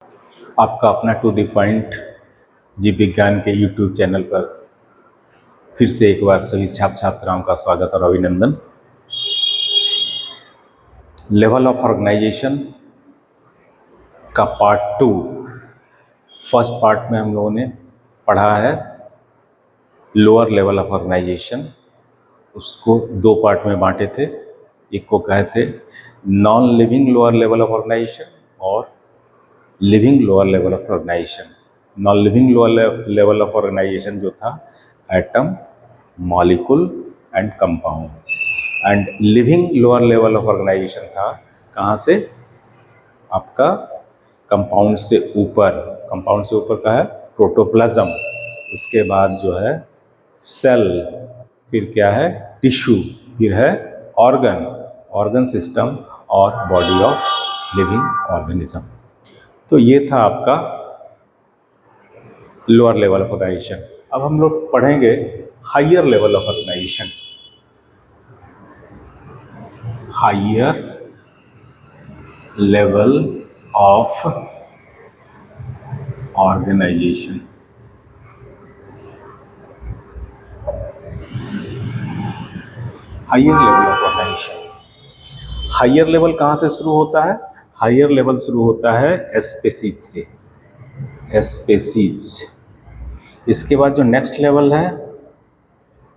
आपका अपना to the point जीव विज्ञान के यूट्यूब चैनल पर फिर से एक बार सभी छात्र छात्राओं का स्वागत और अभिनंदन। लेवल ऑफ ऑर्गेनाइजेशन का पार्ट 2, फर्स्ट पार्ट में हम लोगों ने पढ़ा है लोअर लेवल ऑफ ऑर्गेनाइजेशन। उसको दो पार्ट में बांटे थे। एक को कहे थे non living lower level of organisation और living lower level of organisation. Non living lower level of organisation जो था atom, molecule and compound, and living lower level of organisation था कहाँ से? आपका कंपाउंड से ऊपर। कंपाउंड से ऊपर का है प्रोटोप्लाज्म, उसके बाद जो है सेल, फिर क्या है टिश्यू, फिर है ऑर्गन सिस्टम और बॉडी ऑफ लिविंग ऑर्गेनिज्म। तो ये था आपका लोअर लेवल ऑफ ऑर्गेनाइजेशन। अब हम लोग पढ़ेंगे higher level of organisation. Higher level of organisation. Higher level of organisation. Higher level कहाँ से शुरू होता है? हायर लेवल शुरू होता है स्पेसीज से। स्पेसीज। इसके बाद जो नेक्स्ट लेवल है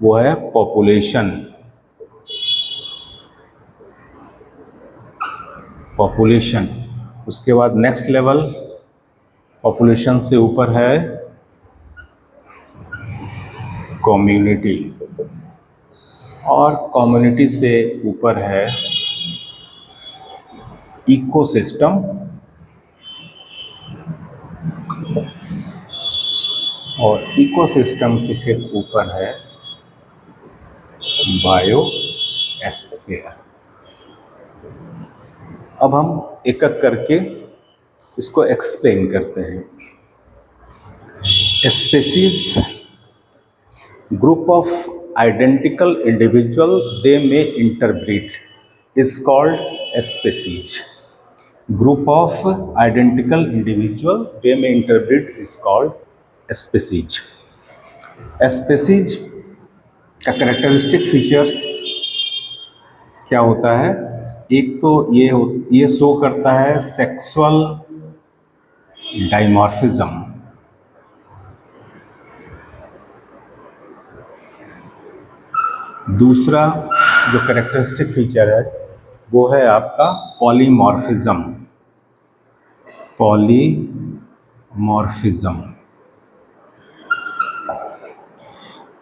वो है पॉपुलेशन। पॉपुलेशन। उसके बाद नेक्स्ट लेवल पॉपुलेशन से ऊपर है कम्युनिटी, और कम्युनिटी से ऊपर है इकोसिस्टम, और इकोसिस्टम से फिर ऊपर है बायोस्फीयर। अब हम एक एक करके इसको एक्सप्लेन करते हैं। Species, group of identical individual they may interbreed is called species. Group of identical individual they may interbreed is called species. Species का कैरेक्टरिस्टिक फीचर्स क्या होता है? एक तो ये शो करता है सेक्सुअल डाइमॉर्फिज्म। दूसरा जो कैरेक्टरिस्टिक फीचर है वो है आपका पॉलीमॉर्फिज्म। पॉलीमॉर्फिज्म।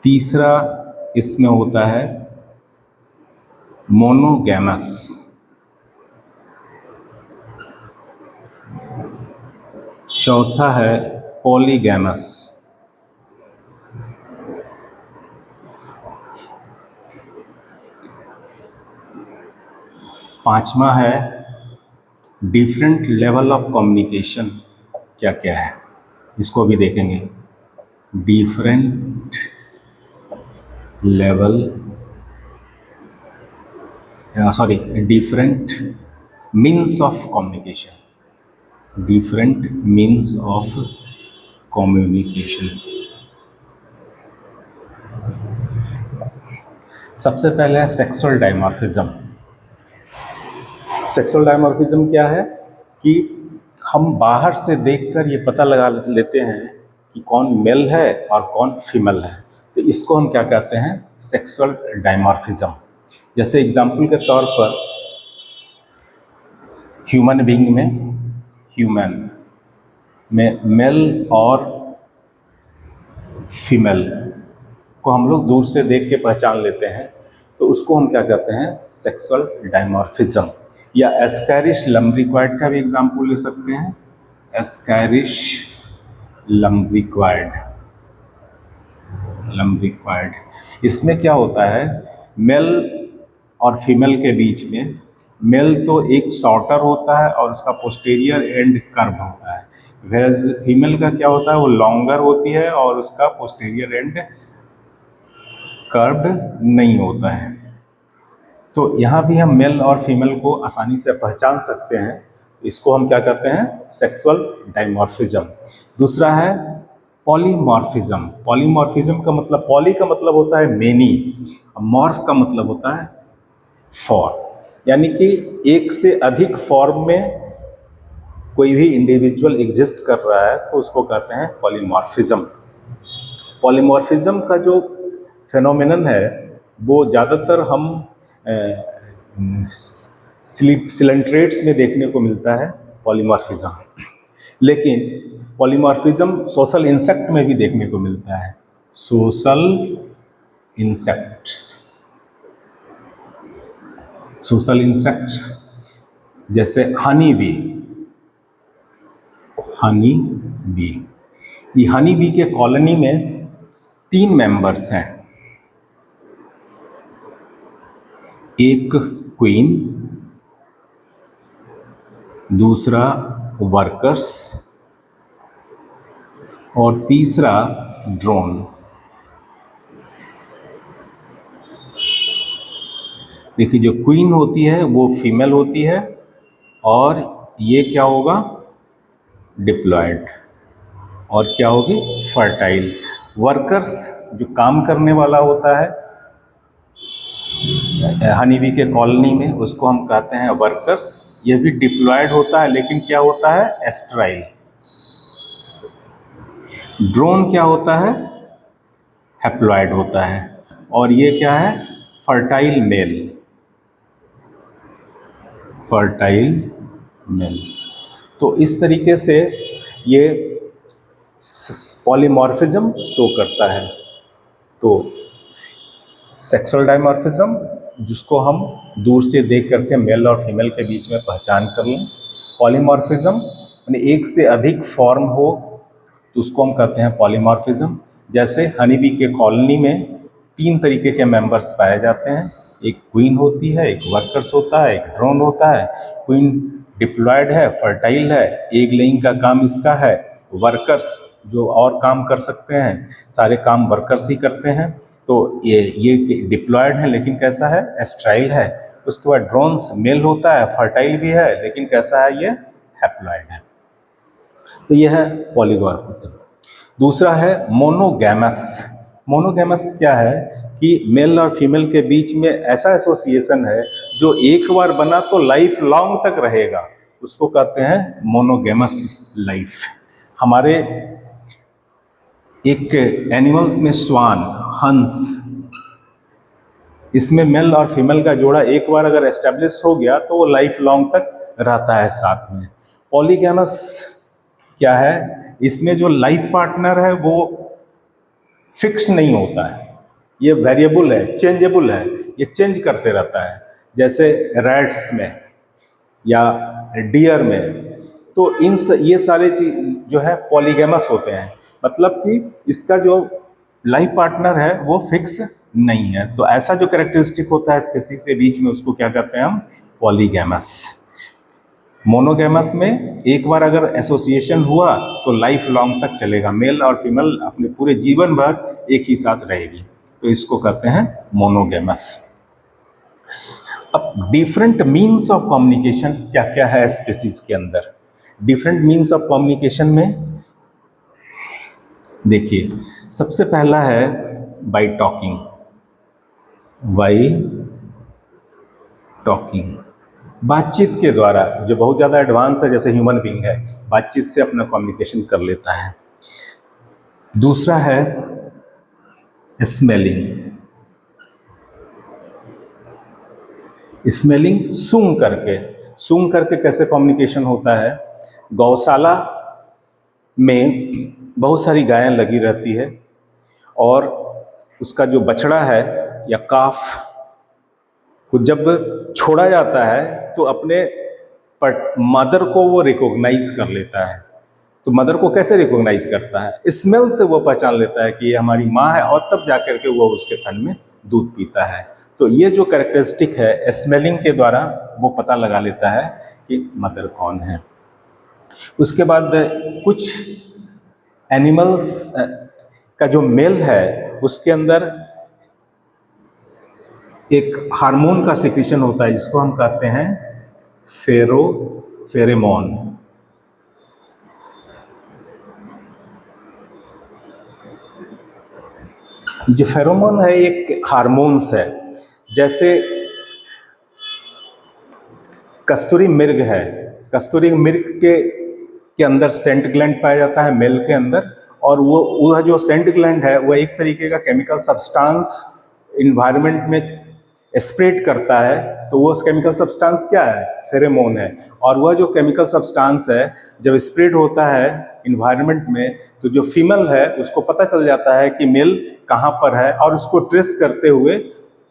तीसरा इसमें होता है मोनोगैमस। चौथा है पॉलीगैमस। पांचवा है डिफरेंट लेवल ऑफ कम्युनिकेशन। क्या क्या है इसको भी देखेंगे। Different level, different means of communication. Different means of communication. सबसे पहले है सेक्सुअल डाइमॉर्फिज्म। सेक्सुअल डाइमॉर्फिज्म क्या है कि हम बाहर से देखकर ये पता लगा लेते हैं कि कौन मेल है और कौन फीमेल है। तो इसको हम क्या कहते हैं? Sexual dimorphism. जैसे एग्जाम्पल के तौर पर ह्यूमन बीइंग में मेल और फीमेल को हम लोग दूर से देख के पहचान लेते हैं, तो उसको हम क्या कहते हैं? Sexual dimorphism. या एस्कैरिश लम्ब्रिक्वाइड का भी एग्जाम्पल ले सकते हैं। एस्कैरिश लम्ब्रिक्वाइड। इसमें क्या होता है? मेल और फीमेल के बीच में मेल तो एक शॉर्टर होता है और उसका पोस्टीरियर एंड कर्व होता है, वेयरएज फीमेल का क्या होता है? वो लॉन्गर होती है और उसका पोस्टीरियर एंड कर्व्ड नहीं होता है। तो यहाँ भी हम मेल और फीमेल को आसानी से पहचान सकते हैं। इसको हम क्या करते हैं, सेक्सुअल डाइमॉर्फिज्म। दूसरा है पॉलीमॉर्फिज्म। पॉलीमॉर्फिज्म का मतलब, पॉली का मतलब होता है मेनी, मॉर्फ का मतलब होता है फॉर्म, यानी कि एक से अधिक फॉर्म में कोई भी इंडिविजुअल एग्जिस्ट कर रहा है तो उसको कहते हैं पॉलीमॉर्फिज्म। पॉलीमॉर्फिज्म का जो फेनोमेनन है वो ज़्यादातर हम सिलेंट्रेट्स में देखने को मिलता है पॉलीमॉर्फिज्म, लेकिन पॉलीमॉर्फिज्म सोशल इंसेक्ट में भी देखने को मिलता है। सोशल इंसेक्ट्स, सोशल इंसेक्ट्स जैसे हनी बी, हनी बी, ये हनी बी के कॉलोनी में 3 मेंबर्स हैं, एक क्वीन, दूसरा वर्कर्स और तीसरा ड्रोन। देखिए जो क्वीन होती है वो फीमेल होती है और ये क्या होगा, डिप्लॉयड, और क्या होगी, फर्टाइल। वर्कर्स जो काम करने वाला होता है हनी बी के कॉलोनी में, उसको हम कहते हैं वर्कर्स। ये भी डिप्लॉयड होता है लेकिन क्या होता है, एस्ट्राइल। ड्रोन क्या होता है, हैप्लॉयड होता है, और ये क्या है, फर्टाइल मेल, फर्टाइल मेल। तो इस तरीके से ये पॉलीमॉर्फिज्म शो करता है। तो सेक्सुअल डाइमॉर्फिज्म जिसको हम दूर से देख करके मेल और फीमेल के बीच में पहचान कर लें। पॉलीमॉर्फिज्म यानी एक से अधिक फॉर्म हो तो उसको हम कहते हैं पॉलीमॉर्फिज्म। जैसे हनी बी के कॉलोनी में 3 तरीके के मेंबर्स पाए जाते हैं, एक क्वीन होती है, एक वर्कर्स होता है, एक ड्रोन होता है। क्वीन डिप्लॉयड है, फर्टाइल है, एग लेइंग का काम इसका है। वर्कर्स जो और काम कर सकते हैं, सारे काम वर्कर्स ही करते हैं। तो ये डिप्लॉयड है लेकिन कैसा है, एस्ट्राइल है। उसके बाद ड्रोन्स मेल होता है, फर्टाइल भी है लेकिन कैसा है, ये हैप्लॉयड है। तो ये है पॉलीमॉर्फिज्म। दूसरा है मोनोगैमस। मोनोगैमस क्या है कि मेल और फीमेल के बीच में ऐसा एसोसिएशन है जो एक बार बना तो लाइफ लॉन्ग तक रहेगा, उसको कहते हैं मोनोगैमस लाइफ। हमारे एक एनिमल्स में स्वान, हंस, इसमें मेल और फीमेल का जोड़ा एक बार अगर एस्टेब्लिश हो गया तो वो लाइफ लॉन्ग तक रहता है साथ में। पॉलीगैमस क्या है, इसमें जो लाइफ पार्टनर है वो फिक्स नहीं होता है, ये वेरिएबल है, चेंजेबल है, ये चेंज करते रहता है। जैसे रैट्स में या डियर में, तो ये सारे जो है पॉलीगैमस होते हैं, मतलब कि इसका जो लाइफ पार्टनर है वो फिक्स नहीं है। तो ऐसा जो कैरेक्टरिस्टिक होता है स्पीसीज के बीच में उसको क्या कहते हैं हम, पॉलीगैमस। मोनोगैमस में एक बार अगर एसोसिएशन हुआ तो लाइफ लॉन्ग तक चलेगा, मेल और फीमेल अपने पूरे जीवन भर एक ही साथ रहेगी, तो इसको कहते हैं मोनोगैमस। अब डिफरेंट मीन्स ऑफ कम्युनिकेशन क्या क्या है स्पीसीज के अंदर। डिफरेंट मीन्स ऑफ कम्युनिकेशन में देखिए, सबसे पहला है बाय टॉकिंग। बाय टॉकिंग, बातचीत के द्वारा, जो बहुत ज़्यादा एडवांस है जैसे ह्यूमन बीइंग है, बातचीत से अपना कम्युनिकेशन कर लेता है। दूसरा है स्मेलिंग। स्मेलिंग सूंघ करके कैसे कम्युनिकेशन होता है। गौशाला में बहुत सारी गायें लगी रहती है और उसका जो बछड़ा है या काफ को जब छोड़ा जाता है तो अपने मदर को वो रिकॉग्नाइज कर लेता है। तो मदर को कैसे रिकॉग्नाइज करता है, स्मेल से वो पहचान लेता है कि ये हमारी माँ है, और तब जाकर के वो उसके थन में दूध पीता है। तो ये जो कैरेक्टरिस्टिक है स्मेलिंग के द्वारा वो पता लगा लेता है कि मदर कौन है। उसके बाद कुछ एनिमल्स का जो मेल है उसके अंदर एक हार्मोन का सिक्रीशन होता है जिसको हम कहते हैं फेरेमोन। जो फेरोमोन है एक हार्मोन्स है, जैसे कस्तूरी मृग है, कस्तूरी मृग के अंदर सेंट ग्लैंड पाया जाता है मेल के अंदर, और वह जो सेंट ग्लैंड है वह एक तरीके का केमिकल सब्सटेंस इन्वायरमेंट में स्प्रेड करता है। तो वो केमिकल सब्सटेंस क्या है? फेरेमोन है। और वह जो केमिकल सब्सटेंस है जब स्प्रेड होता है इन्वायरमेंट में, तो जो फीमेल है उसको पता चल जाता है कि मेल कहाँ पर है, और उसको ट्रेस करते हुए,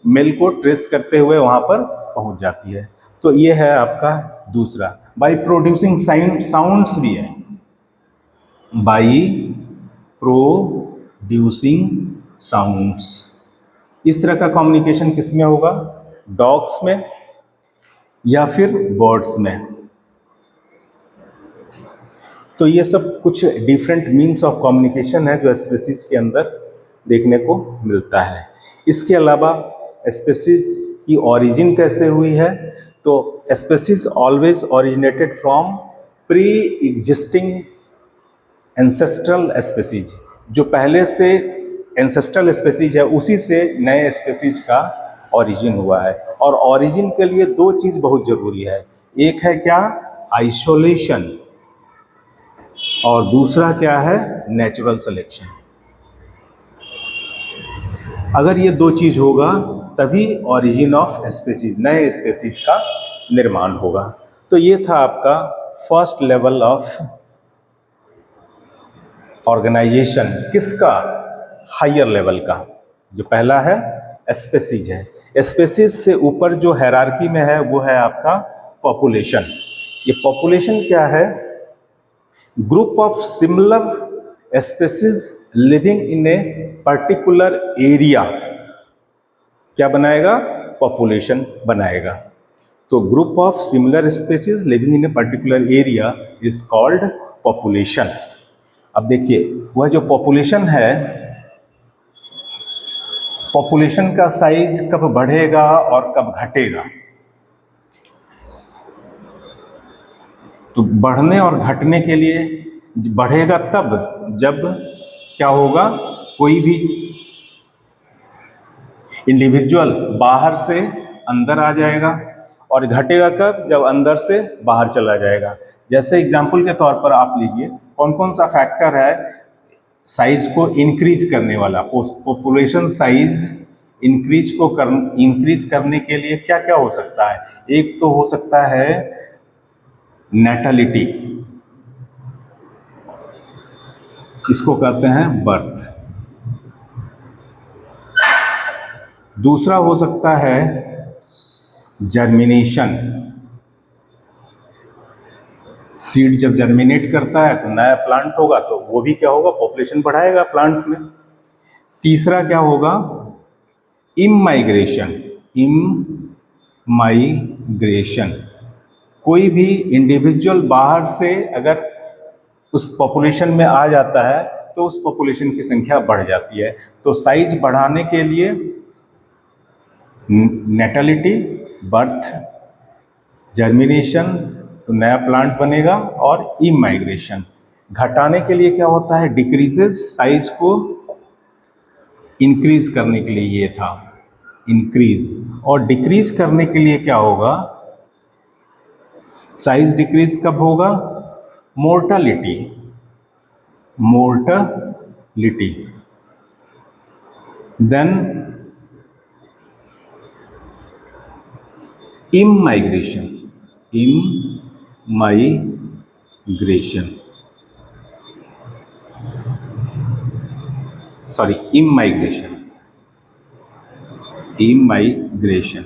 मेल को ट्रेस करते हुए वहाँ पर पहुँच जाती है। तो ये है आपका दूसरा। बाई प्रोड्यूसिंग साउंड्स भी है, बाई प्रोड्यूसिंग साउंड्स। इस तरह का कम्युनिकेशन किस में होगा? डॉग्स में या फिर बर्ड्स में। तो ये सब कुछ डिफरेंट मीन्स ऑफ कम्युनिकेशन है जो स्पीसीज के अंदर देखने को मिलता है। इसके अलावा स्पीसीज की ओरिजिन कैसे हुई है? तो species always originated from pre existing ancestral species. जो पहले से एंसेस्ट्रल स्पीसीज है उसी से नए स्पीसीज का ओरिजिन हुआ है। और ओरिजिन के लिए दो चीज़ बहुत ज़रूरी है, एक है क्या? आइसोलेशन, और दूसरा क्या है? Natural selection. अगर ये दो चीज़ होगा तभी ओरिजिन ऑफ स्पीसीज, नए स्पीसीज का निर्माण होगा। तो ये था आपका फर्स्ट लेवल ऑफ ऑर्गेनाइजेशन। किसका? हायर लेवल का। जो पहला है स्पीसीज है। स्पीसीज से ऊपर जो हायरार्की में है वो है आपका पॉपुलेशन। ये पॉपुलेशन क्या है? Group of similar species living in a particular area क्या बनाएगा? पॉपुलेशन बनाएगा। तो group of similar species living in a particular area is called population. अब देखिए, वह जो पॉपुलेशन है, पॉपुलेशन का साइज कब बढ़ेगा और कब घटेगा? तो बढ़ने और घटने के लिए बढ़ेगा तब जब क्या होगा? कोई भी इंडिविजुअल बाहर से अंदर आ जाएगा। और घटेगा कब? जब अंदर से बाहर चला जाएगा। जैसे एग्जाम्पल के तौर पर आप लीजिए, कौन कौन सा फैक्टर है साइज को इंक्रीज करने वाला? पॉपुलेशन साइज इंक्रीज करने के लिए क्या क्या हो सकता है? एक तो हो सकता है नेटलिटी, इसको कहते हैं बर्थ। दूसरा हो सकता है जर्मिनेशन, सीड जब जर्मिनेट करता है तो नया प्लांट होगा, तो वो भी क्या होगा? पॉपुलेशन बढ़ाएगा प्लांट्स में। तीसरा क्या होगा? इमाइग्रेशन। इमाइग्रेशन, कोई भी इंडिविजुअल बाहर से अगर उस पॉपुलेशन में आ जाता है तो उस पॉपुलेशन की संख्या बढ़ जाती है। तो साइज बढ़ाने के लिए नेटलिटी, बर्थ, जर्मिनेशन, तो नया प्लांट बनेगा, और इमाइग्रेशन। घटाने के लिए क्या होता है? डिक्रीजेस, साइज को इंक्रीज करने के लिए ये था इंक्रीज। और डिक्रीज करने के लिए क्या होगा? साइज डिक्रीज कब होगा? Mortality, mortality. Then immigration, immigration, sorry immigration, immigration.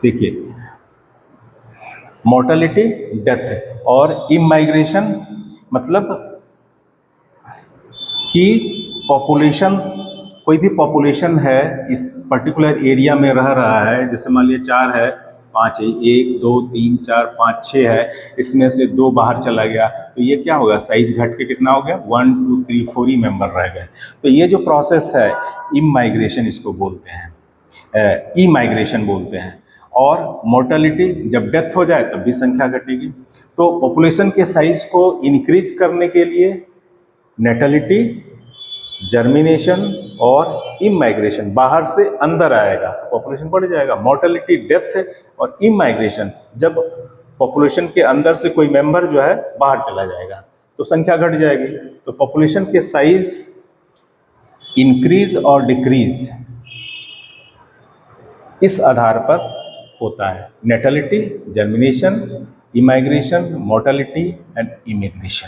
देखिए, मोर्टालिटी, डेथ, और इमाइग्रेशन मतलब कि पॉपुलेशन, कोई भी पॉपुलेशन है इस पर्टिकुलर एरिया में रह रहा है, जैसे मान लीजिए 4 है, 5 है, 1 2 3 4 5 6 है, इसमें से 2 बाहर चला गया, तो ये क्या होगा? साइज घट के कितना हो गया? 1 2 3 4 ही मेंबर रह गए। तो ये जो प्रोसेस है इमाइग्रेशन इसको बोलते हैं, इमाइग्रेशन बोलते हैं। और मोर्टेलिटी, जब डेथ हो जाए तब भी संख्या घटेगी। तो पॉपुलेशन के साइज को इंक्रीज करने के लिए नेटलिटी, जर्मिनेशन और इमाइग्रेशन, बाहर से अंदर आएगा तो पॉपुलेशन बढ़ जाएगा। मोर्टेलिटी, डेथ और इमाइग्रेशन, जब पॉपुलेशन के अंदर से कोई मेंबर जो है बाहर चला जाएगा तो संख्या घट जाएगी। तो पॉपुलेशन के साइज इंक्रीज और डिक्रीज इस आधार पर होता है, natality, germination, immigration, mortality and emigration.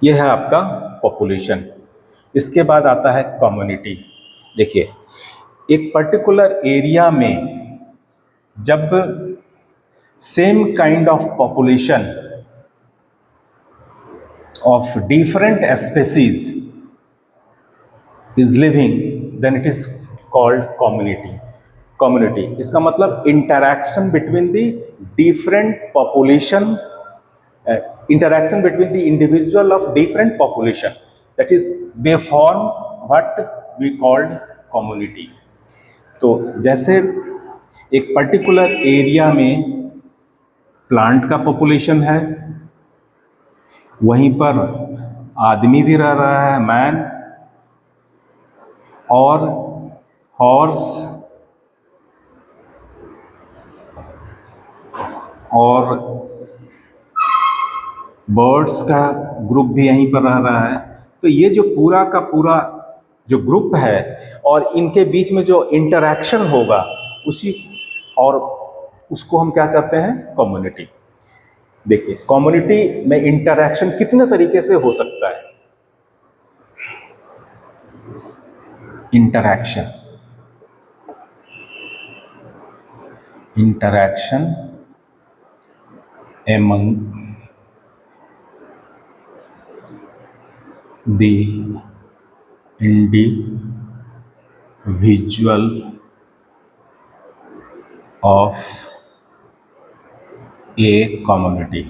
यह है आपका पॉपुलेशन। इसके बाद आता है कम्युनिटी। देखिए, एक पर्टिकुलर एरिया में जब same kind of population of different species is living, then it is called community. इसका मतलब interaction between the different population, interaction between the individual of different population, that is they form what we called community। तो जैसे एक particular area में plant का population है, वहीं पर आदमी भी रह रहा है, मैन, और हॉर्स और बर्ड्स का ग्रुप भी यहीं पर रह रहा है। तो ये जो पूरा का पूरा जो ग्रुप है और इनके बीच में जो इंटरैक्शन होगा उसी, और उसको हम क्या कहते हैं, कम्युनिटी। देखिए, कम्युनिटी में इंटरैक्शन कितने तरीके से हो सकता है। Interaction among the individual of a community।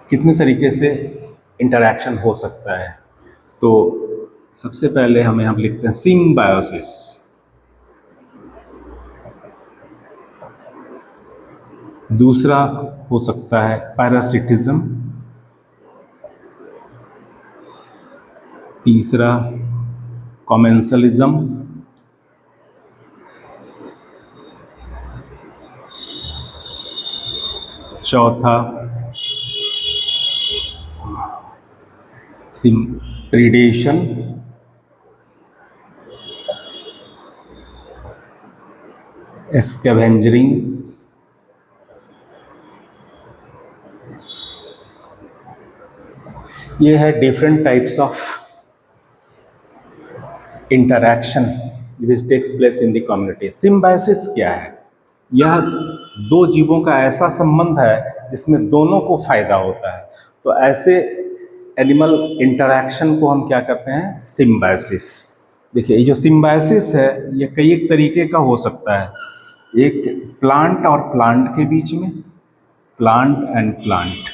कितने तरीके से इंटरैक्शन हो सकता है। तो सबसे पहले हम यहाँ लिखते हैं सिम्बायोसिस। दूसरा हो सकता है पैरासिटिज्म। तीसरा कॉमेंसलिज्म। चौथा प्रीडेशन। स्कैवेंजरिंग। ये है different types of interaction which takes place in the community. Symbiosis क्या है? यह दो जीवों का ऐसा संबंध है जिसमें दोनों को फायदा होता है। तो ऐसे एनिमल इंटरैक्शन को हम क्या कहते हैं? सिम्बायोसिस। देखिए, ये जो सिम्बायोसिस है ये कई एक तरीके का हो सकता है। एक प्लांट और प्लांट के बीच में, प्लांट एंड प्लांट,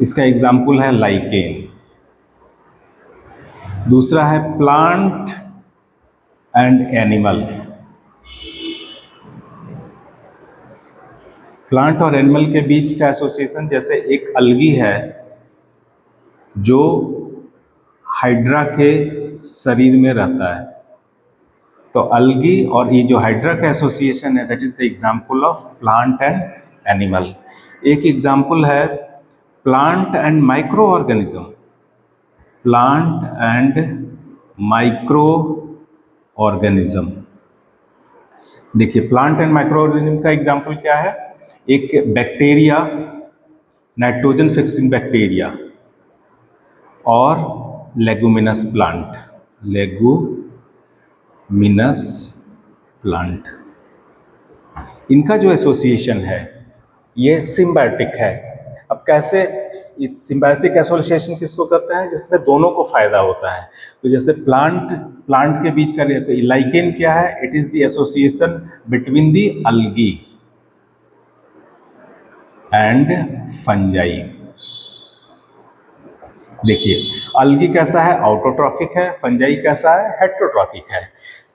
इसका एग्जाम्पल है लाइकेन। दूसरा है प्लांट एंड एनिमल। प्लांट और एनिमल के बीच का एसोसिएशन, जैसे एक अलगी है जो हाइड्रा के शरीर में रहता है, तो अलगी और ये जो हाइड्रा का एसोसिएशन है, that is the example of plant and animal. एक एग्जाम्पल है plant and micro organism. Plant and micro organism. देखिए, प्लांट एंड माइक्रो ऑर्गेनिज्म का एग्जाम्पल क्या है? एक बैक्टीरिया, नाइट्रोजन फिक्सिंग बैक्टीरिया, और लेगुमिनस प्लांट, लेगुमिनस प्लांट। इनका जो एसोसिएशन है ये सिम्बायोटिक है। अब कैसे? इस सिम्बायोटिक एसोसिएशन किसको कहते हैं? जिसमें दोनों को फायदा होता है। तो जैसे प्लांट के बीच का, तो लाइकेन क्या है? It is the association between the algae and fungi. देखिए, अलगी कैसा है, ऑटोट्रॉफिक है, फंजाई कैसा है, हेट्रोट्रॉफिक है।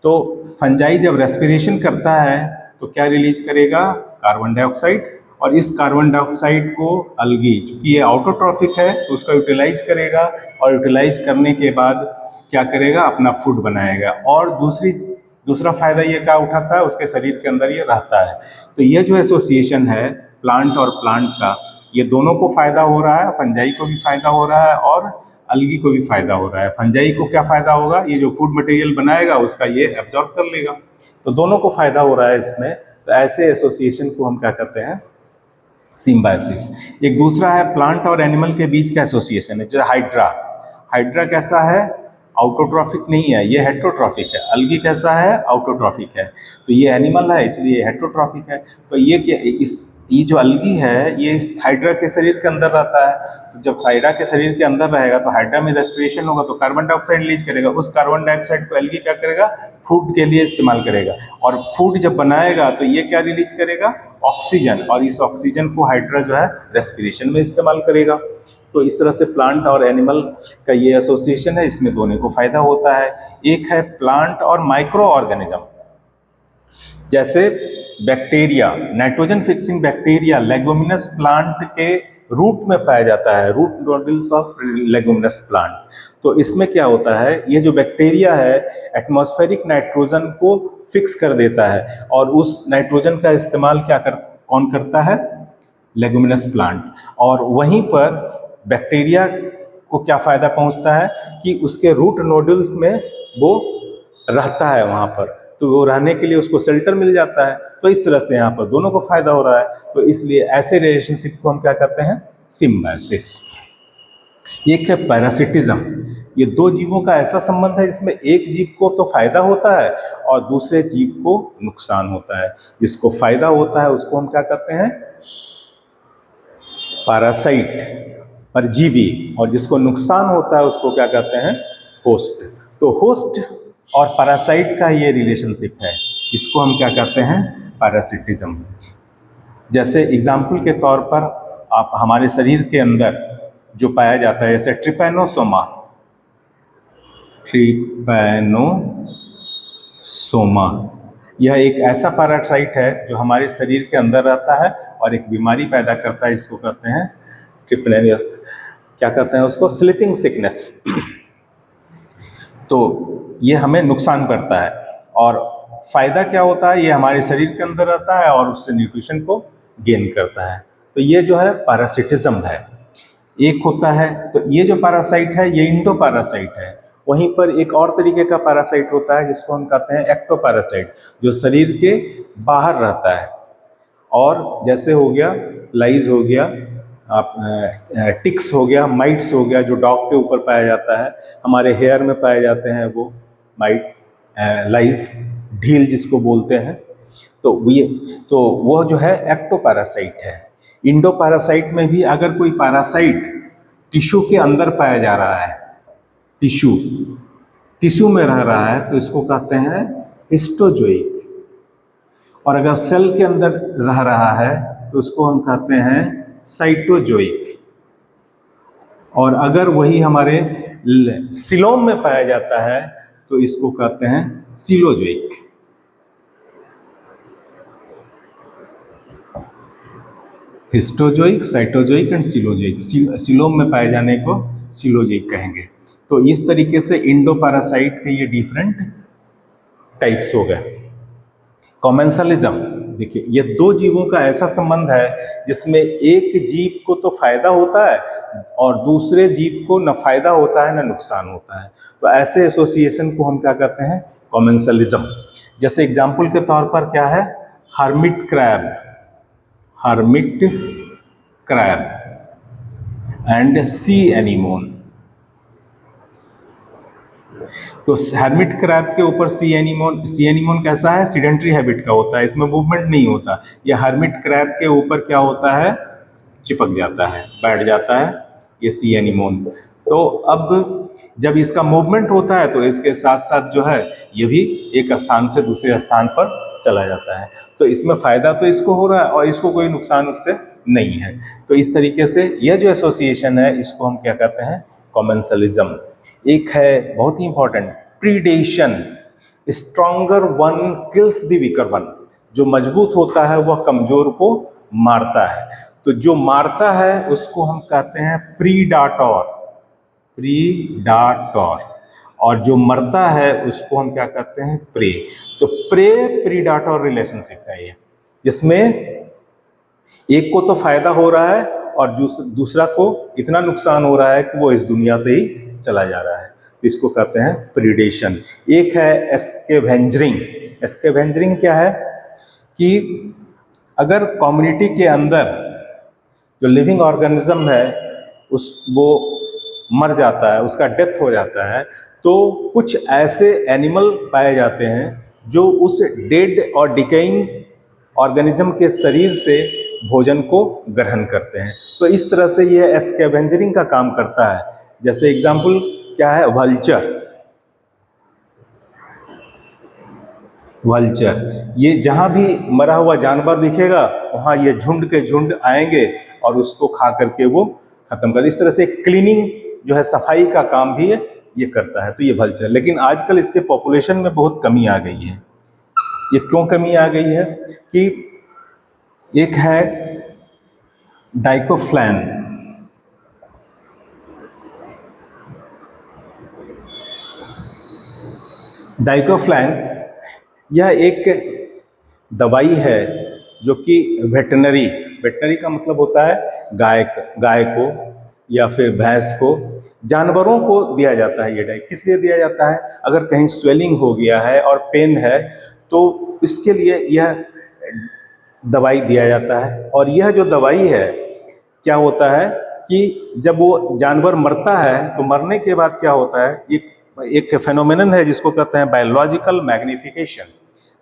तो फंजाई जब रेस्पिरेशन करता है तो क्या रिलीज करेगा, कार्बन डाइऑक्साइड, और इस कार्बन डाइऑक्साइड को अलगी, क्योंकि ये ऑटोट्रॉफिक है तो उसका यूटिलाइज करेगा, और यूटिलाइज करने के बाद क्या करेगा, अपना फूड बनाएगा। और दूसरा फायदा ये क्या उठाता है, उसके शरीर के अंदर ये रहता है। तो ये जो एसोसिएशन है प्लांट और प्लांट का, ये दोनों को फायदा हो रहा है, फंजाई को भी फायदा हो रहा है और अलगी को भी फायदा हो रहा है। फंजाई को क्या फायदा होगा, ये जो फूड मटेरियल बनाएगा उसका ये एब्जॉर्ब कर लेगा, तो दोनों को फायदा हो रहा है इसमें। तो ऐसे एसोसिएशन को हम क्या कहते हैं, सिम्बायोसिस। एक दूसरा है प्लांट और एनिमल के बीच का एसोसिएशन है, जैसे हाइड्रा। हाइड्रा कैसा है, आउटोट्रॉफिक नहीं है, ये हेट्रोट्रॉफिक है। अलगी कैसा है, आउटोट्रॉफिक है, तो ये एनिमल है इसलिए हेट्रोट्रॉफिक है। तो ये क्या, ये जो अलगी है ये इस हाइड्रा के शरीर के अंदर रहता है। तो जब हाइड्रा के शरीर के अंदर रहेगा तो हाइड्रा में रेस्पिरेशन होगा तो कार्बन डाइऑक्साइड रिलीज करेगा। उस कार्बन डाइऑक्साइड को अलगी क्या करेगा, फूड के लिए इस्तेमाल करेगा, और फूड जब बनाएगा तो ये क्या रिलीज करेगा, ऑक्सीजन, और इस ऑक्सीजन को हाइड्रा जो है रेस्पिरेशन में इस्तेमाल करेगा। तो इस तरह से प्लांट और एनिमल का ये एसोसिएशन है, इसमें दोनों को फायदा होता है। एक है प्लांट और माइक्रो ऑर्गेनिज्म, जैसे bacteria, nitrogen fixing bacteria leguminous plant के रूट में पाया जाता है, root nodules of leguminous plant. तो इसमें क्या होता है, ये जो बैक्टीरिया है एटमॉस्फेरिक नाइट्रोजन को फिक्स कर देता है, और उस नाइट्रोजन का इस्तेमाल कौन करता है, लेगुमिनस प्लांट। और वहीं पर बैक्टीरिया को क्या फायदा पहुंचता है कि उसके रूट नोडल्स में वो रहता है वहाँ पर, तो वो रहने के लिए उसको शेल्टर मिल जाता है। तो इस तरह से यहाँ पर दोनों को फायदा हो रहा है। तो इसलिए ऐसे रिलेशनशिप को हम क्या कहते हैं, सिम्बायोसिस। एक है पैरासिटिज्म, ये दो जीवों का ऐसा संबंध है जिसमें एक जीव को तो फायदा होता है और दूसरे जीव को नुकसान होता है। जिसको फायदा होता है उसको हम क्या कहते हैं, पैरासाइट, परजीवी, और जिसको नुकसान होता है उसको क्या कहते हैं, होस्ट। तो होस्ट और पैरासाइट का ये रिलेशनशिप है, इसको हम क्या कहते हैं, पैरासिटिज्म। जैसे एग्जाम्पल के तौर पर आप हमारे शरीर के अंदर जो पाया जाता है, जैसे ट्रिपैनोसोमा, यह एक ऐसा पैरासाइट है जो हमारे शरीर के अंदर रहता है और एक बीमारी पैदा करता है, इसको कहते हैं ट्रिपैनो, क्या कहते हैं उसको, स्लीपिंग सिकनेस। तो ये हमें नुकसान करता है, और फायदा क्या होता है, ये हमारे शरीर के अंदर रहता है और उससे न्यूट्रिशन को गेन करता है। तो ये जो है पैरासिटिज्म है। एक होता है, तो ये जो पैरासाइट है ये इंडो पैरासाइट है। वहीं पर एक और तरीके का पैरासाइट होता है जिसको हम कहते हैं एक्टोपैरासाइट, जो शरीर के बाहर रहता है। और जैसे हो गया लाइज, हो गया आप टिक्स, हो गया माइट्स, हो गया जो डॉग के ऊपर पाया जाता है, हमारे हेयर में पाए जाते हैं वो माइट, लाइज, ढील जिसको बोलते हैं। तो वो जो है एक्टोपैरासाइट है। इंडो पैरासाइट में भी अगर कोई पैरासाइट टिश्यू के अंदर पाया जा रहा है, टिश्यू में रह रहा है, तो इसको कहते हैं हिस्टोजोइक। और अगर सेल के अंदर रह रहा है तो उसको हम कहते हैं साइटोजोइक। और अगर वही हमारे सिलोम में पाया जाता है तो इसको कहते हैं सिलोजोइक। हिस्टोजोइक, साइटोजोइक एंड सिलोजोइक। सिलोम में पाए जाने को सिलोजोइक कहेंगे। तो इस तरीके से इंडो पैरासाइट के ये डिफरेंट टाइप्स हो गए। कॉमेंसलिज्म, देखिए ये दो जीवों का ऐसा संबंध है जिसमें एक जीव को तो फायदा होता है और दूसरे जीव को न फायदा होता है न नुकसान होता है। तो ऐसे एसोसिएशन को हम क्या कहते हैं, कॉमेंसलिज्म। जैसे एग्जाम्पल के तौर पर क्या है, hermit crab and C anemone. तो हर्मिट क्रैब के ऊपर सी एनीमोन कैसा है, सीडेंट्री हैबिट का होता है, इसमें मूवमेंट नहीं होता। यह हर्मिट क्रैब के ऊपर क्या होता है, चिपक जाता है, बैठ जाता है ये सी एनीमोन। तो अब जब इसका मूवमेंट होता है तो इसके साथ साथ जो है ये भी एक स्थान से दूसरे स्थान पर चला जाता है। तो इसमें फायदा तो इसको हो रहा है और इसको कोई नुकसान उससे नहीं है। तो इस तरीके से यह जो एसोसिएशन है इसको हम क्या कहते हैं, कॉमेंसलिज्म। एक है बहुत ही important, predation, stronger one kills the weaker one. जो मजबूत होता है वह कमजोर को मारता है। तो जो मारता है उसको हम कहते हैं प्रीडाटोर, प्रीडाटोर, और जो मरता है उसको हम क्या कहते हैं, प्रे। तो प्रे प्रीडाटोर रिलेशनशिप है ये, जिसमें एक को तो फायदा हो रहा है और दूसरा को इतना नुकसान हो रहा है कि वो इस दुनिया से ही चला जा रहा है। तो इसको कहते हैं प्रीडेशन। एक है एस्केवेंजरिंग। एस्केवेंजरिंग क्या है कि अगर कम्युनिटी के अंदर जो लिविंग ऑर्गेनिज्म है वो मर जाता है, उसका डेथ हो जाता है, तो कुछ ऐसे एनिमल पाए जाते हैं जो उस डेड और डिकेइंग ऑर्गेनिज्म के शरीर से भोजन को ग्रहण करते हैं। तो इस तरह से यह स्कैवेंजरिंग का काम करता है। जैसे एग्जाम्पल क्या है, वल्चर। वल्चर ये जहां भी मरा हुआ जानवर दिखेगा वहां ये झुंड के झुंड आएंगे और उसको खा करके वो खत्म कर। इस तरह से क्लीनिंग जो है, सफाई का काम भी ये करता है। तो ये वल्चर, लेकिन आजकल इसके पॉपुलेशन में बहुत कमी आ गई है। ये क्यों कमी आ गई है कि एक है डाइकोफ्लैन। डाइकोफ्लैन यह एक दवाई है जो कि वेटनरी का मतलब होता है गाय को या फिर भैंस को, जानवरों को दिया जाता है। ये डाई किस लिए दिया जाता है, अगर कहीं स्वेलिंग हो गया है और पेन है तो इसके लिए यह दवाई दिया जाता है। और यह जो दवाई है, क्या होता है कि जब वो जानवर मरता है तो मरने के बाद क्या होता है, एक फेनोमेनन है जिसको कहते हैं बायोलॉजिकल मैग्निफिकेशन।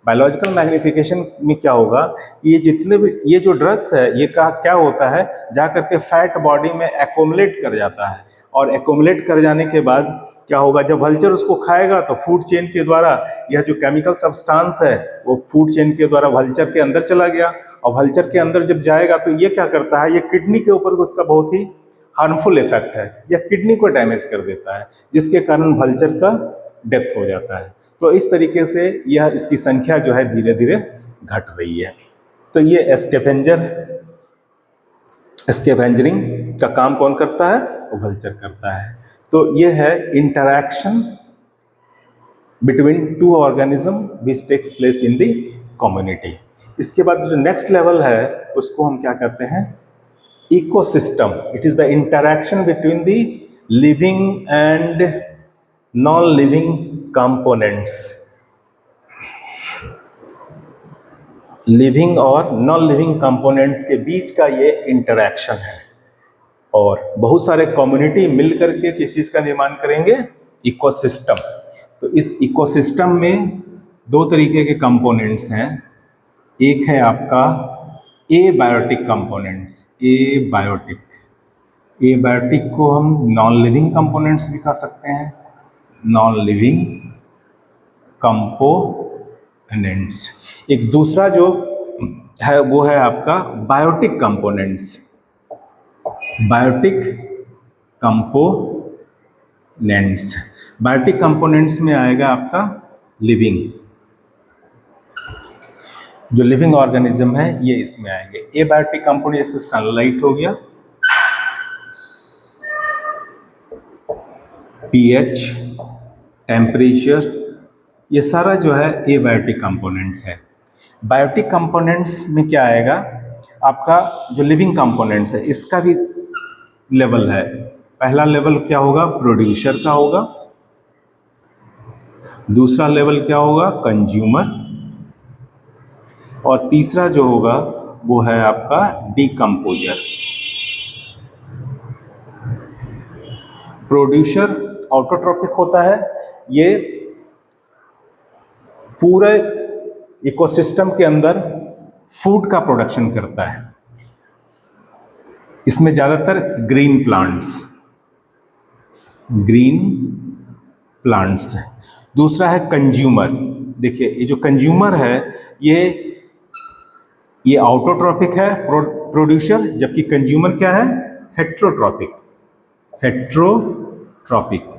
बायोलॉजिकल मैग्निफिकेशन में क्या होगा, ये जितने भी ये जो ड्रग्स है ये क्या होता है, जा करके फैट बॉडी में एकोमुलेट कर जाता है। और एकोमुलेट कर जाने के बाद क्या होगा, जब वल्चर उसको खाएगा तो फूड चेन के द्वारा यह जो केमिकल सब्सटेंस है वो फूड चेन के द्वारा वल्चर के अंदर चला गया। और वल्चर के अंदर जब जाएगा तो ये क्या करता है, ये किडनी के ऊपर उसका बहुत ही हार्मफुल इफेक्ट है, यह किडनी को डैमेज कर देता है, जिसके कारण वल्चर का डेथ हो जाता है। तो इस तरीके से यह इसकी संख्या जो है धीरे धीरे घट रही है। तो ये स्कैवेंजरिंग का काम कौन करता है, वल्चर करता है। तो ये है interaction between two organism which takes place in the community. इसके बाद जो नेक्स्ट लेवल है उसको हम क्या कहते हैं, ecosystem. It is the interaction between the living and non living components. Living और नॉन लिविंग कंपोनेंट्स के बीच का ये इंटरैक्शन है। और बहुत सारे कम्युनिटी मिल करके किस चीज का निर्माण करेंगे, इकोसिस्टम। तो इस इकोसिस्टम में दो तरीके के कंपोनेंट्स हैं। एक है आपका एबायोटिक कंपोनेंट्स। एबायोटिक को हम नॉन लिविंग कंपोनेंट्स भी कह सकते हैं, नॉन लिविंग कंपोनेंट्स। एक दूसरा जो है वो है आपका biotic components. Biotic components, biotic components में आएगा आपका लिविंग, जो लिविंग ऑर्गेनिज्म है ये इसमें आएंगे। एबायोटिक कंपोनेंट जैसे सनलाइट हो गया, पीएच, टेम्परेचर, ये सारा जो है एबायोटिक कंपोनेंट्स है। बायोटिक कंपोनेंट्स में क्या आएगा, आपका जो लिविंग कंपोनेंट्स है इसका भी लेवल है। पहला लेवल क्या होगा, प्रोड्यूसर का होगा। दूसरा लेवल क्या होगा, कंज्यूमर। और तीसरा जो होगा वो है आपका डिकम्पोजर। प्रोड्यूसर ऑटोट्रॉपिक होता है, ये पूरे इकोसिस्टम के अंदर फूड का प्रोडक्शन करता है। इसमें ज्यादातर ग्रीन प्लांट्स है। दूसरा है कंज्यूमर। देखिए ये जो कंज्यूमर है ये ऑटोट्रॉपिक है प्रोड्यूसर, जबकि कंज्यूमर क्या है, हेट्रोट्रॉपिक। ट्रॉपिक।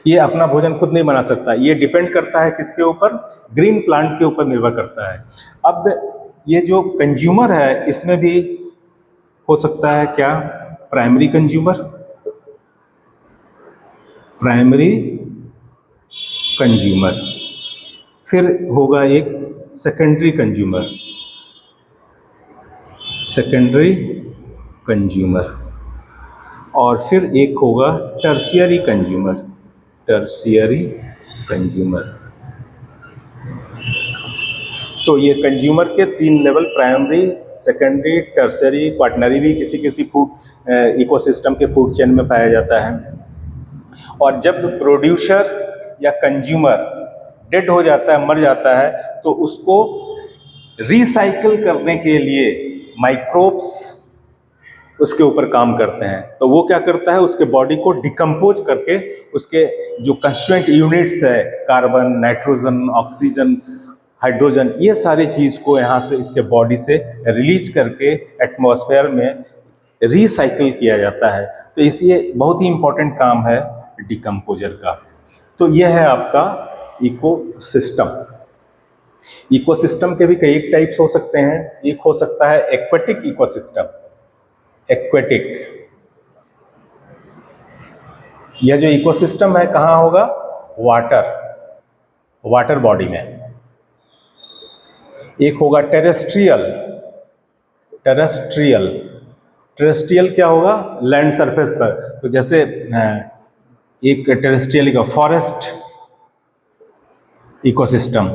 ये अपना भोजन खुद नहीं बना सकता, ये डिपेंड करता है किसके ऊपर? ग्रीन प्लांट के ऊपर निर्भर करता है। अब ये जो कंज्यूमर है इसमें भी हो सकता है क्या? प्राइमरी कंज्यूमर, प्राइमरी कंज्यूमर, फिर होगा एक सेकेंडरी कंज्यूमर, सेकेंडरी कंज्यूमर, और फिर एक होगा टर्शियरी कंज्यूमर, टर्शियरी कंज्यूमर। तो ये कंज्यूमर के 3 level, primary, secondary, tertiary, quaternary भी किसी किसी फूड इकोसिस्टम के फूड चेन में पाया जाता है। और जब प्रोड्यूसर या कंज्यूमर डेड हो जाता है, मर जाता है, तो उसको रिसाइकिल करने के लिए माइक्रोब्स उसके ऊपर काम करते हैं। तो वो क्या करता है? उसके बॉडी को डिकम्पोज करके उसके जो कंस्टिट्यूएंट यूनिट्स है, कार्बन, नाइट्रोजन, ऑक्सीजन, हाइड्रोजन, ये सारी चीज़ को यहाँ से इसके बॉडी से रिलीज करके एटमॉस्फेयर में रिसाइकिल किया जाता है। तो इसलिए बहुत ही इम्पोर्टेंट काम है डिकम्पोजर का। तो यह है आपका इकोसिस्टम। इकोसिस्टम के भी कई टाइप्स हो सकते हैं। एक हो सकता है एक्वेटिक इकोसिस्टम, एक्वेटिक। यह जो इकोसिस्टम है कहाँ होगा? वाटर बॉडी में। एक होगा टेरेस्ट्रियल, टेरेस्ट्रियल, टेरेस्ट्रियल क्या होगा? लैंड सरफेस पर। तो जैसे एक टेरेस्ट्रियल का forest ecosystem,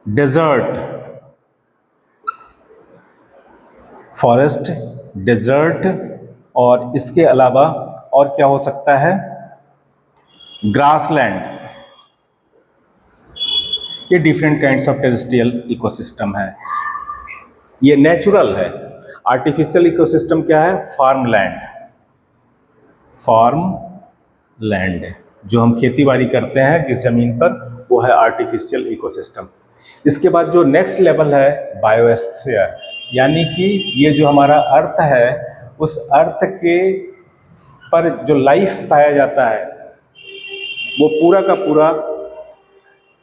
desert, forest, desert, और इसके अलावा और क्या हो सकता है? ग्रासलैंड। ये different kinds of terrestrial ecosystem है। ये नेचुरल है। आर्टिफिशियल इकोसिस्टम क्या है? फार्मलैंड, फार्मलैंड, जो हम खेती बाड़ी करते हैं जिस जमीन पर, वो है आर्टिफिशियल इकोसिस्टम। इसके बाद जो नेक्स्ट लेवल है बायोस्फीयर, यानी कि ये जो हमारा अर्थ है, उस अर्थ के पर जो लाइफ पाया जाता है, वो पूरा का पूरा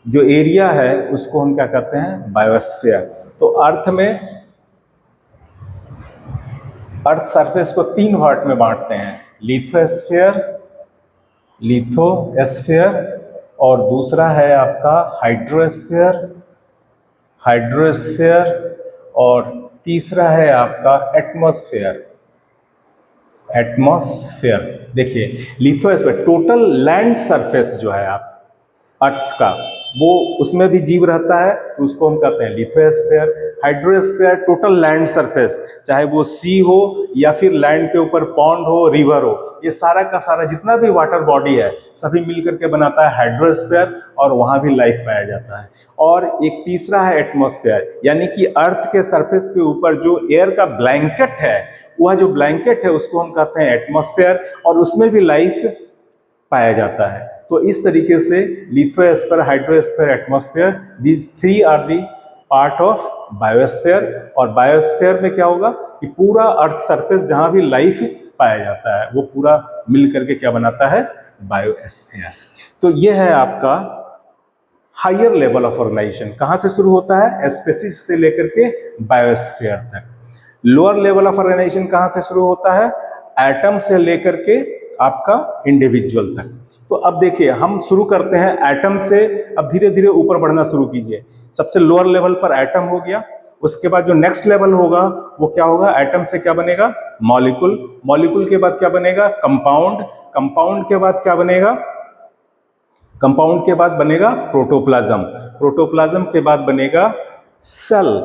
जो एरिया है उसको हम क्या कहते हैं? बायोस्फीयर। तो अर्थ में, अर्थ सरफेस को 3 पार्ट में बांटते हैं, लिथोस्फीयर, लिथोस्फीयर, और दूसरा है आपका हाइड्रोस्फीयर, हाइड्रोस्फीयर, और तीसरा है आपका एटमॉस्फेयर, एटमॉस्फेयर। देखिए लिथोस्फीयर टोटल लैंड सरफेस जो है आप अर्थ का, वो उसमें भी जीव रहता है, तो उसको हम कहते हैं lithosphere. Hydrosphere total land surface, चाहे वो सी हो या फिर लैंड के ऊपर पॉन्ड हो, रिवर हो, ये सारा का सारा जितना भी वाटर बॉडी है सभी मिलकर के बनाता है हाइड्रोस्फीयर, और वहाँ भी लाइफ पाया जाता है। और एक तीसरा है एटमॉस्फेयर, यानी कि अर्थ के सरफेस के ऊपर जो एयर का ब्लैंकेट है, वह जो ब्लैंकेट है उसको हम कहते हैं एटमॉस्फेयर, और उसमें भी लाइफ पाया जाता है। तो इस तरीके से lithosphere, hydrosphere, atmosphere, these 3 are the part of biosphere. और बायोस्फीयर में क्या होगा कि पूरा अर्थ सरफेस जहां भी लाइफ पाया जाता है वो पूरा मिल करके क्या बनाता है? बायोस्फीयर। तो ये है आपका हायर लेवल ऑफ ऑर्गेनाइजेशन। कहां से शुरू होता है? स्पीशीज से लेकर के बायोस्फीयर तक। लोअर लेवल ऑफ ऑर्गेनाइजेशन कहां से शुरू होता है? एटम से लेकर के आपका इंडिविजुअल तक। तो अब देखिए हम शुरू करते हैं एटम से, अब धीरे धीरे ऊपर बढ़ना शुरू कीजिए। सबसे लोअर लेवल पर एटम हो गया, उसके बाद जो नेक्स्ट लेवल होगा वो क्या होगा? एटम से क्या बनेगा? मॉलिक्यूल, मॉलिक्यूल के बाद क्या बनेगा? कंपाउंड, कंपाउंड के बाद क्या बनेगा? कंपाउंड के बाद बनेगा प्रोटोप्लाज्म, प्रोटोप्लाज्म के बाद बनेगा सेल,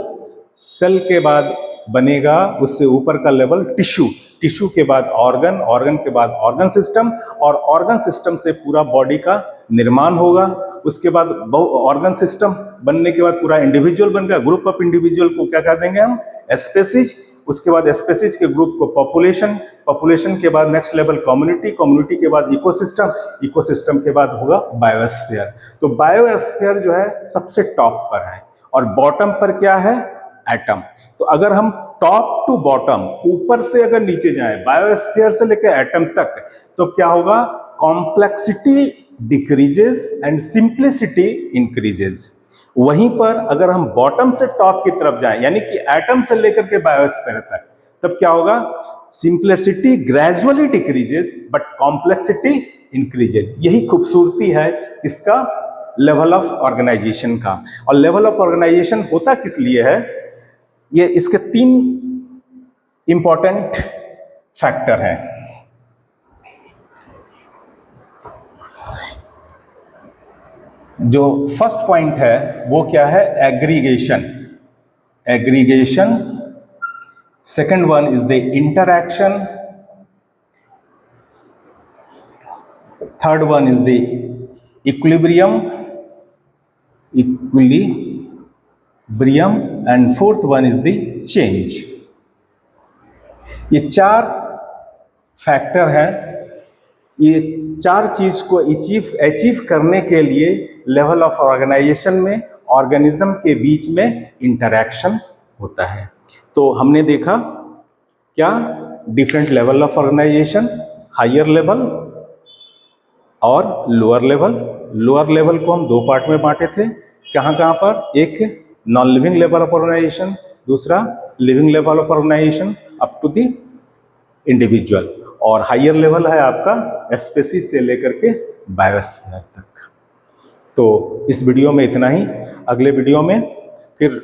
सेल के बाद बनेगा उससे ऊपर का लेवल टिश्यू, टिश्यू के बाद ऑर्गन, ऑर्गन के बाद ऑर्गन सिस्टम, और ऑर्गन सिस्टम से पूरा बॉडी का निर्माण होगा। उसके बाद ऑर्गन सिस्टम बनने के बाद पूरा इंडिविजुअल बन गया, ग्रुप ऑफ इंडिविजुअल को क्या कह देंगे हम? स्पीशीज। उसके बाद स्पीशीज के ग्रुप को पॉपुलेशन, पॉपुलेशन के बाद नेक्स्ट लेवल कम्युनिटी, कम्युनिटी के बाद इकोसिस्टम, इकोसिस्टम के बाद होगा बायोस्फीयर। तो बायोस्फीयर जो है सबसे टॉप पर है, और बॉटम पर क्या है? एटम। तो अगर हम टॉप टू बॉटम, ऊपर से अगर नीचे जाएं, बायोस्फीयर से लेकर एटम तक, तो क्या होगा? Complexity decreases and simplicity increases. वहीं पर अगर हम बॉटम से टॉप की तरफ जाएं, यानी कि एटम से लेकर के बायोस्फीयर तक, तब क्या होगा? Simplicity gradually decreases but complexity increases. यही खूबसूरती है इसका लेवल ऑफ ऑर्गेनाइजेशन का। और लेवल ऑफ ऑर्गेनाइजेशन होता किस लिए है? ये इसके 3 इंपॉर्टेंट फैक्टर हैं। जो फर्स्ट पॉइंट है वो क्या है? Aggregation. Aggregation. Second one is the interaction. Third one is the equilibrium. And fourth one is the change. ये 4 फैक्टर हैं। ये 4 चीज को अचीव करने के लिए लेवल ऑफ ऑर्गेनाइजेशन में ऑर्गेनिज्म के बीच में इंटरैक्शन होता है। तो हमने देखा क्या? Different level of organisation, higher level और लोअर लेवल। लोअर लेवल को हम 2 पार्ट में बांटे थे। कहाँ कहाँ पर? एक non living level of organisation, दूसरा living level of organisation up to the individual, और हायर लेवल है आपका स्पीशीज से लेकर के बायोस्फीयर तक। तो इस वीडियो में इतना ही। अगले वीडियो में फिर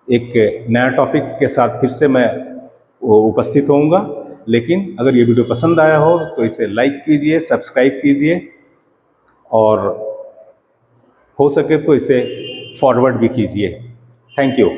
एक नया टॉपिक के साथ फिर से मैं उपस्थित होऊंगा। लेकिन अगर ये वीडियो पसंद आया हो तो इसे लाइक कीजिए, सब्सक्राइब कीजिए, और हो सके तो इसे फॉरवर्ड भी कीजिए। Thank you.